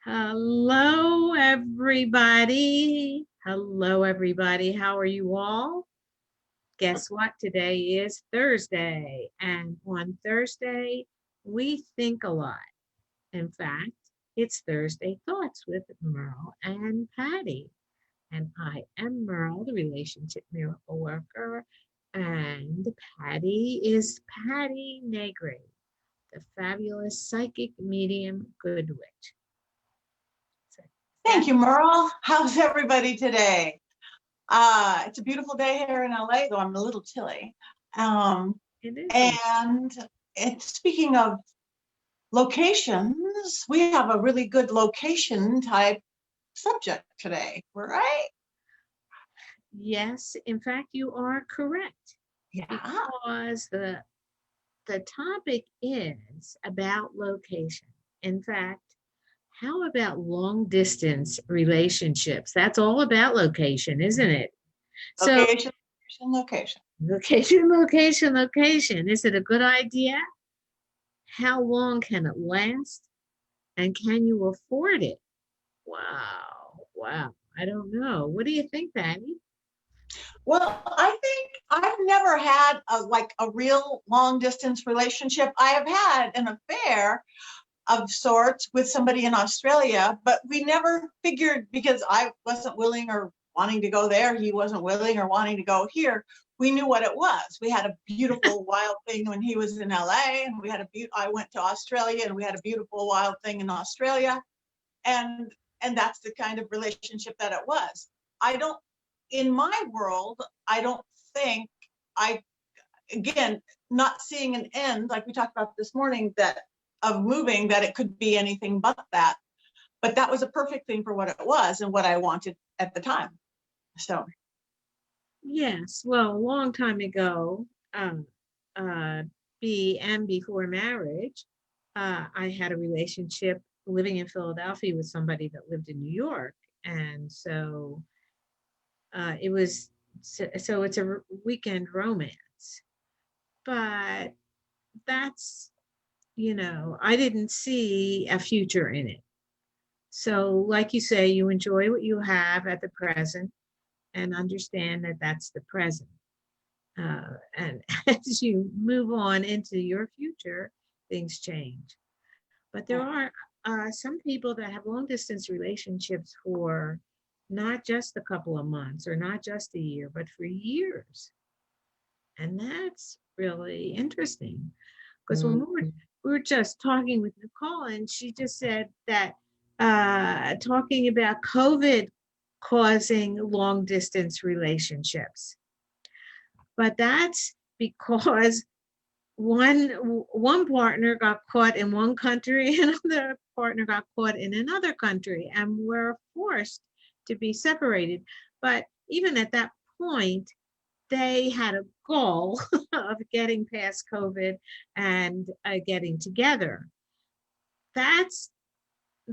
Hello, everybody. Hello, everybody. How are you all? Guess what? Today is Thursday. And on Thursday, we think a lot. In fact, it's Thursday Thoughts with Merle and Patty. And I am Merle, the relationship miracle worker. And Patty is Patty Negri, the fabulous psychic medium good witch. So, Thank you, Merle. How's everybody today? It's a beautiful day here in LA, though I'm a little chilly. it is And speaking of locations, we have a really good location type subject today, right? Yes, in fact, you are correct Yeah. because the topic is about location. In fact, how about long distance relationships? That's all about location, isn't it? So, Location, location. location. Is it a good idea? How long can it last? And can you afford it? Wow. I don't know. What do you think, Patty? Well, I think I've never had a real long distance relationship. I have had an affair of sorts with somebody in Australia, but we never figured because I wasn't willing or wanting to go there. He wasn't willing or wanting to go here. We knew what it was. We had a beautiful wild thing when he was in LA, and I went to Australia and we had a beautiful wild thing in Australia. And that's the kind of relationship that it was. I don't in my world, I don't think I again, not seeing an end, like we talked about this morning, that of moving, that it could be anything but that. But that was a perfect thing for what it was and what I wanted at the time. So, Yes, well, a long time ago, uh, before marriage, I had a relationship living in Philadelphia with somebody that lived in New York, and so it was so it's a weekend romance, but that's I didn't see a future in it. So, like you say, you enjoy what you have at the present and understand that that's the present. And as you move on into your future, things change. But there are some people that have long distance relationships for not just a couple of months or not just a year, but for years. And that's really interesting because when we were just talking with Nicole, and she just said that talking about COVID causing long distance relationships. But that's because one partner got caught in one country, and another partner got caught in another country, and were forced to be separated. But even at that point, they had a goal of getting past COVID and getting together. That's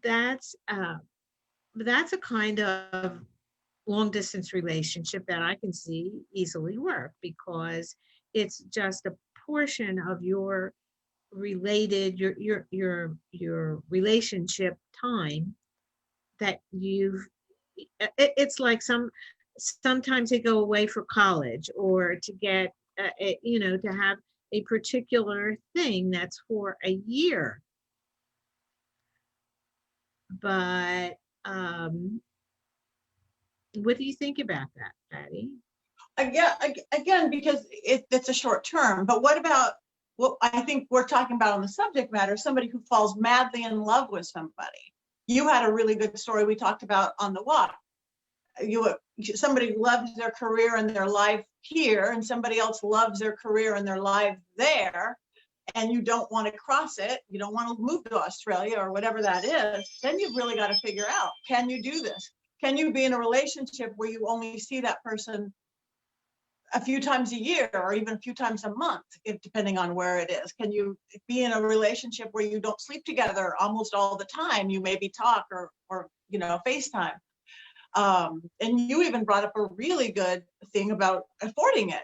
that's uh, that's a kind of long distance relationship that I can see easily work because it's just a portion of your your relationship time that it's like sometimes they go away for college or to get to have a particular thing that's for a year, but what do you think about that, Patty? again, because it's a short term. But what about what I think we're talking about on the subject matter? Somebody who falls madly in love with somebody. You had a really good story we talked about on the walk. Somebody loves their career and their life here, and somebody else loves their career and their life there, and you don't want to cross it, you don't want to move to Australia or whatever that is, then you've really got to figure out, can you do this? Can you be in a relationship where you only see that person a few times a year or even a few times a month, if depending on where it is? Can you be in a relationship where you don't sleep together almost all the time? You maybe talk or FaceTime. And you even brought up a really good thing about affording it.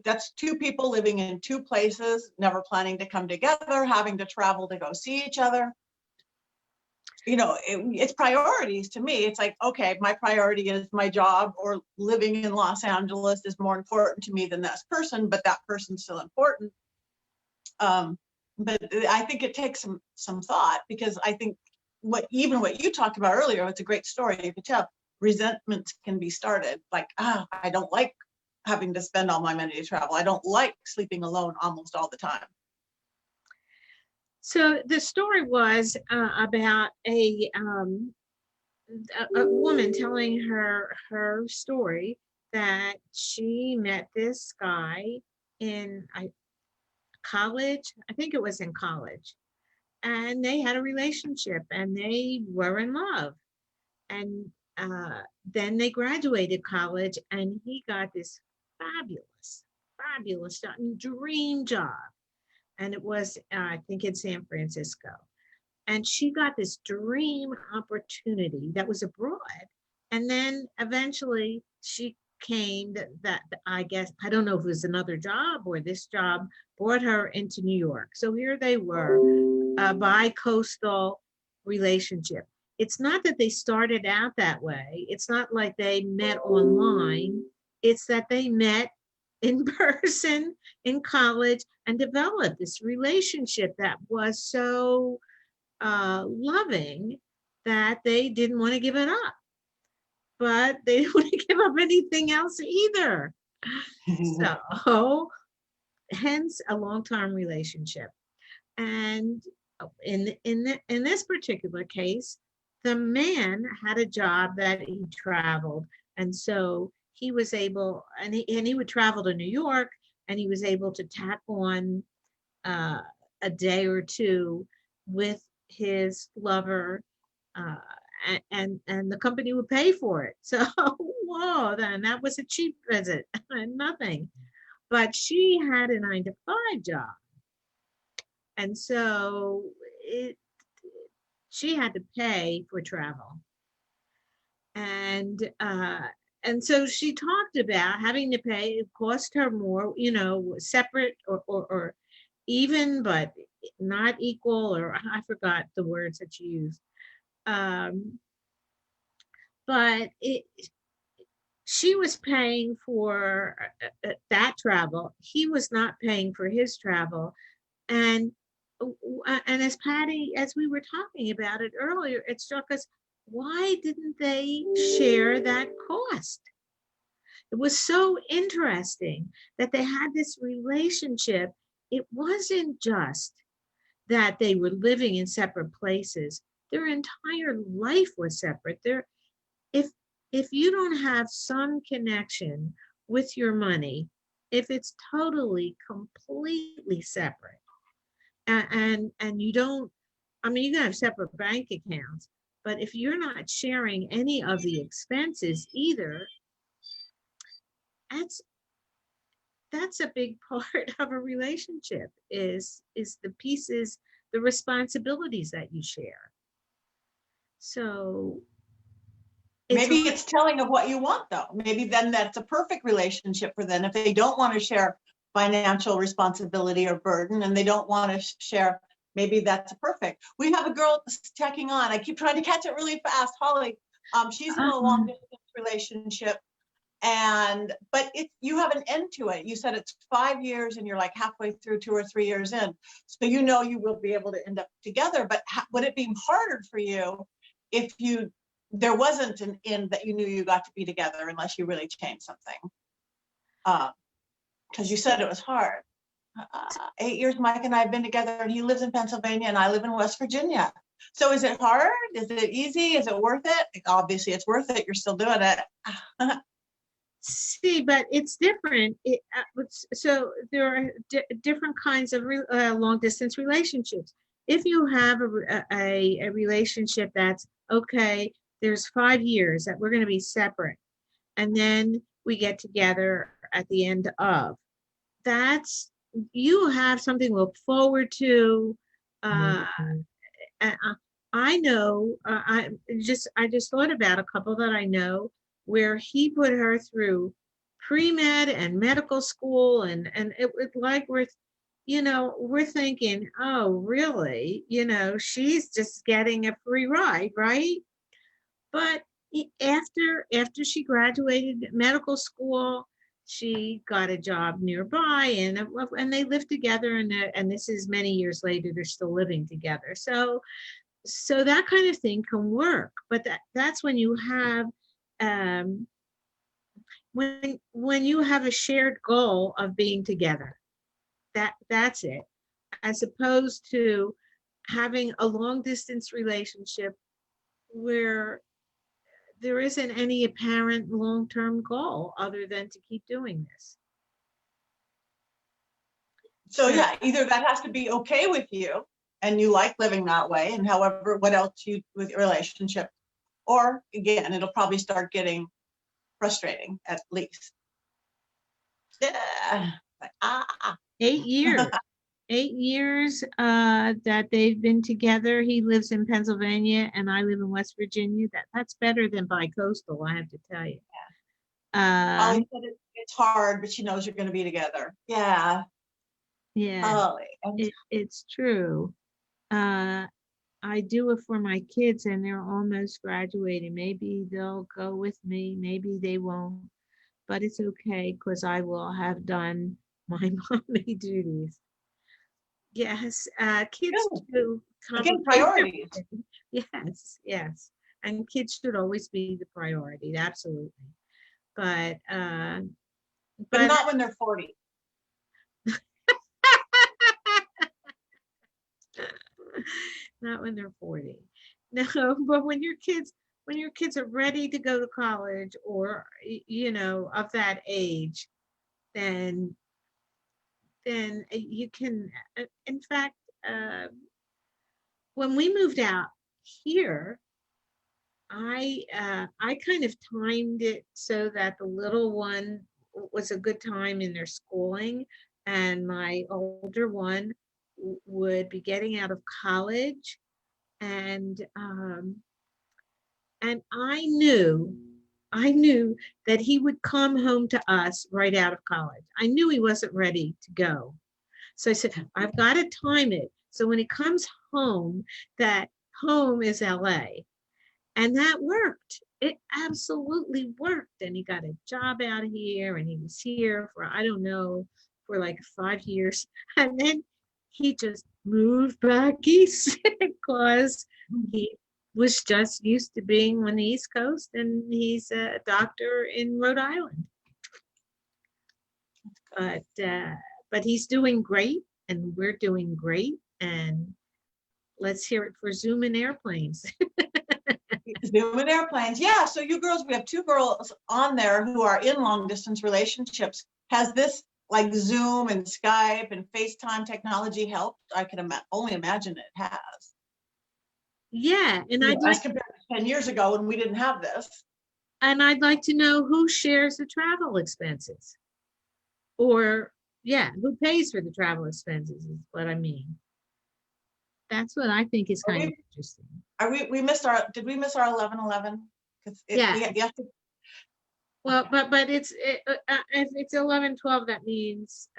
That's two people living in two places, never planning to come together, having to travel to go see each other. it's priorities to me. It's like, okay, my priority is my job, or living in Los Angeles is more important to me than this person, but that person's still important. But I think it takes some thought, because I think what you talked about earlier, it's a great story. You could tell resentment can be started. Like, I don't like having to spend all my money to travel. I don't like sleeping alone almost all the time. So the story was about a woman telling her story that she met this guy in college. I think it was in college, and they had a relationship and they were in love. And then they graduated college, and he got this fabulous dream job, and it was I think in San Francisco. And she got this dream opportunity that was abroad. And then eventually she came that I guess, I don't know if it was another job or this job brought her into New York. So here they were, a bi-coastal relationship. It's not that they started out that way. It's not like they met online. It's that they met in person in college and developed this relationship that was so loving that they didn't want to give it up, but they didn't want to give up anything else either. So, hence a long-term relationship. And in this particular case, the man had a job that he traveled, and so he was able, and he would travel to New York, and he was able to tack on uh, a day or two with his lover, uh, and the company would pay for it. So, whoa, then that was a cheap visit, nothing. But she had a 9 to 5 job, and so it she had to pay for travel, and so she talked about having to pay. It cost her more, separate or even, but not equal, or I forgot the words that she used. Um, but she was paying for that travel. He was not paying for his travel. And as Patty, as we were talking about it earlier, it struck us, why didn't they share that cost? It was so interesting that they had this relationship. It wasn't just that they were living in separate places. Their entire life was separate. If if you don't have some connection with your money, if it's totally completely separate, and you don't, I mean, you can have separate bank accounts, but if you're not sharing any of the expenses either, that's that's a big part of a relationship, is the pieces, the responsibilities that you share. So it's Maybe it's telling of what you want, though. Maybe then that's a perfect relationship for them. If they don't want to share financial responsibility or burden, and they don't want to share, maybe that's perfect. We have a girl checking on. I keep trying to catch it really fast. Holly, she's in a long distance relationship, but you have an end to it. You said it's 5 years, and you're like halfway through, 2 or 3 years in. So you will be able to end up together. But would it be harder for you if there wasn't an end that you knew you got to be together, unless you really changed something? Because you said it was hard. 8 years Mike and I have been together, and he lives in Pennsylvania and I live in West Virginia. So is it hard? Is it easy? Is it worth it? Obviously it's worth it. You're still doing it. See, but it's different. So there are different kinds of long distance relationships. If you have a relationship that's okay, there's 5 years that we're going to be separate, and then we get together at the end of, that's, you have something to look forward to. I know, I just thought about a couple that I know where he put her through pre-med and medical school, and it was like we're thinking, oh, really? She's just getting a free ride, right? But after she graduated medical school, she got a job nearby, and they lived together, and this is many years later, they're still living together. So that kind of thing can work, but that's when you have um, when you have a shared goal of being together. That's it, as opposed to having a long distance relationship where there isn't any apparent long-term goal other than to keep doing this. So So yeah, either that has to be okay with you and you like living that way, and however, what else you with your relationship, or again, it'll probably start getting frustrating at least. Yeah. Like, 8 years. 8 years that they've been together. He lives in Pennsylvania and I live in West Virginia. That's better than bi-coastal, I have to tell you. Holly said it's hard, but she knows you're going to be together. Yeah. Yeah, Holly. it's true. Uh, I do it for my kids and they're almost graduating. Maybe they'll go with me, maybe they won't, but it's okay because I will have done my mommy duties. Yes, kids Good. do Again, complicate priorities, everything. Yes, yes. And kids should always be the priority, absolutely. But but but not when they're 40. not when they're 40. No, but when your kids are ready to go to college or of that age, then you can in fact uh, when we moved out here, I kind of timed it so that the little one was a good time in their schooling, and my older one would be getting out of college, and I knew that he would come home to us right out of college. I knew he wasn't ready to go, so I said I've got to time it so when he comes home, that home is LA. And that worked. It absolutely worked. And he got a job out here and he was here for, I don't know, for like 5 years. And then he just moved back east because he was just used to being on the East Coast and he's a doctor in Rhode Island. But he's doing great and we're doing great. And let's hear it for Zoom and airplanes. Zoom and airplanes. Yeah. So you girls, we have two girls on there who are in long distance relationships. Has this like Zoom and Skype and FaceTime technology helped? I can only imagine it has. Yeah, and As compared to 10 years ago when we didn't have this. I'd like to know who shares the travel expenses. Or yeah, who pays for the travel expenses is what I mean. That's what I think is kind of interesting. We missed our, did we miss our 11/11? Because Yeah. you have to. Well, but if it's 11/12, that means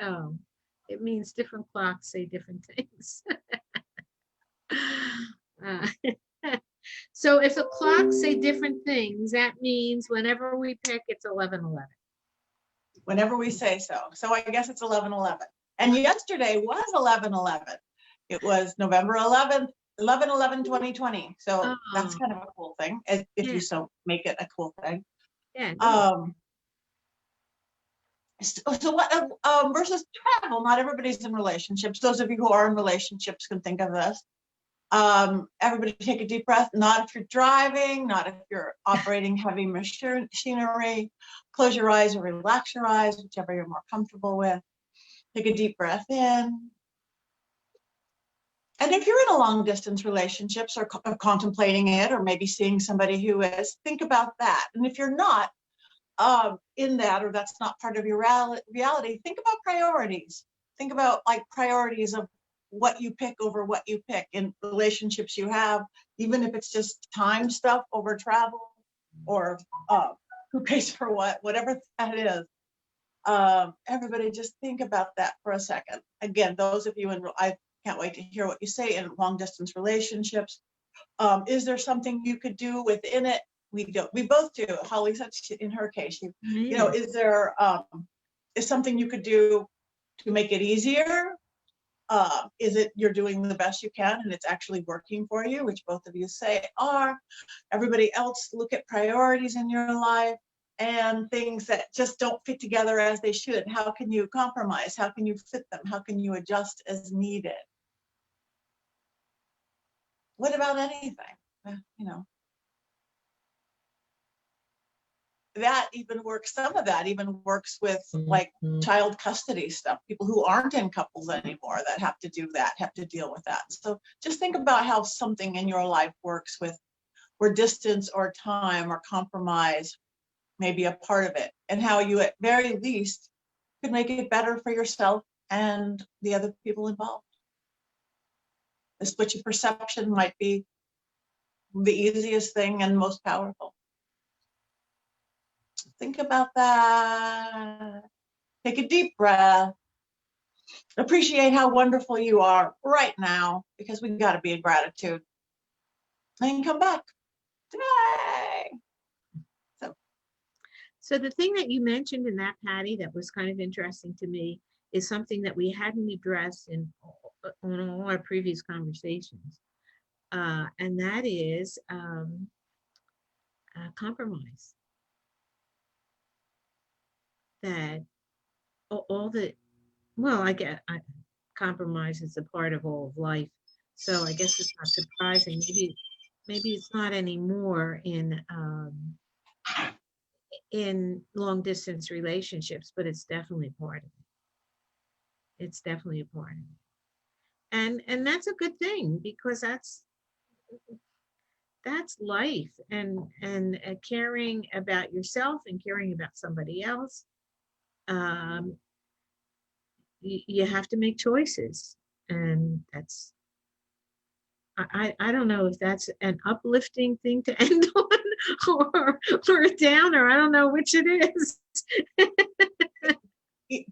it means different clocks say different things. Uh, so if the clocks say different things, that means whenever we pick, it's 11/11. Whenever we say so. So I guess it's 11/11. And yesterday was 11/11. It was November 11th, 11/11/2020. So that's kind of a cool thing, if you so make it a cool thing. Yeah. So what versus travel? Not everybody's in relationships. Those of you who are in relationships can think of this. Everybody take a deep breath. Not if you're driving, not if you're operating heavy machinery. Close your eyes or relax your eyes, whichever you're more comfortable with. Take a deep breath in. And if you're in a long distance relationships or contemplating it, or maybe seeing somebody who is, think about that. And if you're not in that, or that's not part of your reality, think about priorities. Think about like priorities of what you pick over what you pick in relationships you have, even if it's just time stuff over travel, or who pays for what, whatever that is. Everybody just think about that for a second. Again, those of you in, I can't wait to hear what you say in long distance relationships. Is there something you could do within it? We both do. Holly said in her case, Yeah. is there, is something you could do to make it easier? Is it you're doing the best you can and it's actually working for you, which both of you say are. Everybody else, look at priorities in your life and things that just don't fit together as they should. How can you compromise? How can you fit them? How can you adjust as needed? What about anything? You know, that even works, some of that even works with like child custody stuff, people who aren't in couples anymore that have to do that, have to deal with that. So just think about how something in your life works with where distance or time or compromise may be a part of it, and how you at very least could make it better for yourself and the other people involved. The switch of perception might be the easiest thing and most powerful. Think about that. Take a deep breath. Appreciate how wonderful you are right now, because we got to be in gratitude. And come back. Yay! So the thing that you mentioned in that, Patty, that was kind of interesting to me is something that we hadn't addressed on all our previous conversations. And that is compromise. That all the, well, compromise is a part of all of life. So I guess it's not surprising. Maybe it's not anymore in long distance relationships, but it's definitely part of it. It's definitely a part of it. And that's a good thing, because that's life, and caring about yourself and caring about somebody else. Um, you have to make choices, and that's, I don't know if that's an uplifting thing to end on, or a downer. I don't know which it is.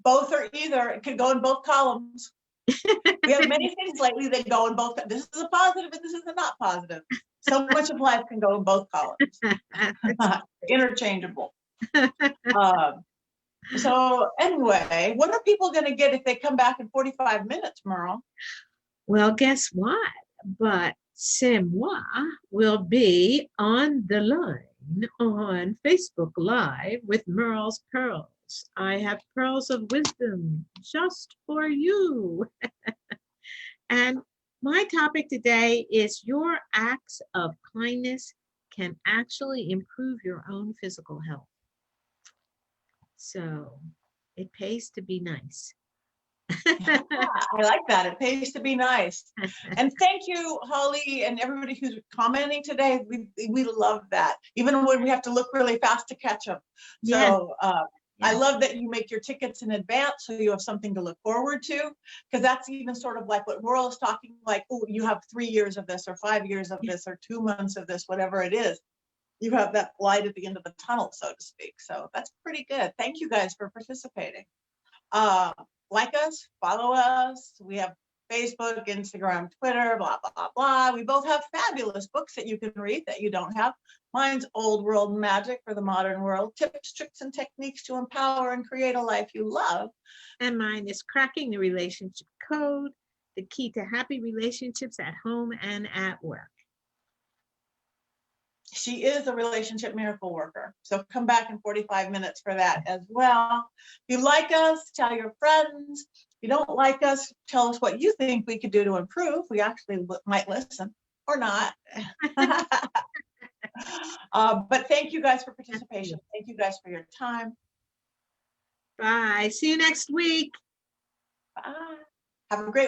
Both or either. It could go in both columns. We have many things lately that go in both. This is a positive and this is a not positive. So much of life can go in both columns. Interchangeable. So anyway, what are people going to get if they come back in 45 minutes, Merle? Well, guess what? But c'est moi will be on the line on Facebook Live with Merle's Pearls. I have pearls of wisdom just for you. And my topic today is your acts of kindness can actually improve your own physical health. So it pays to be nice. Yeah, I like that. It pays to be nice. And thank you, Holly, and everybody who's commenting today. We love that, even when we have to look really fast to catch them. So I love that you make your tickets in advance, so you have something to look forward to, because that's even sort of like what Merle is talking, like, oh, you have 3 years of this or 5 years of this or 2 months of this, whatever it is. You have that light at the end of the tunnel, so to speak. So that's pretty good. Thank you guys for participating. Like us, follow us. We have Facebook, Instagram, Twitter, blah, blah, blah. We both have fabulous books that you can read that you don't have. Mine's Old World Magic for the Modern World, Tips, Tricks, and Techniques to Empower and Create a Life You Love. And mine is Cracking the Relationship Code, the Key to Happy Relationships at Home and at Work. She is a relationship miracle worker. So come back in 45 minutes for that as well. If you like us, tell your friends. If you don't like us, tell us what you think we could do to improve. We actually might listen or not. But thank you guys for participation. Thank you guys for your time. Bye. See you next week. Bye. Have a great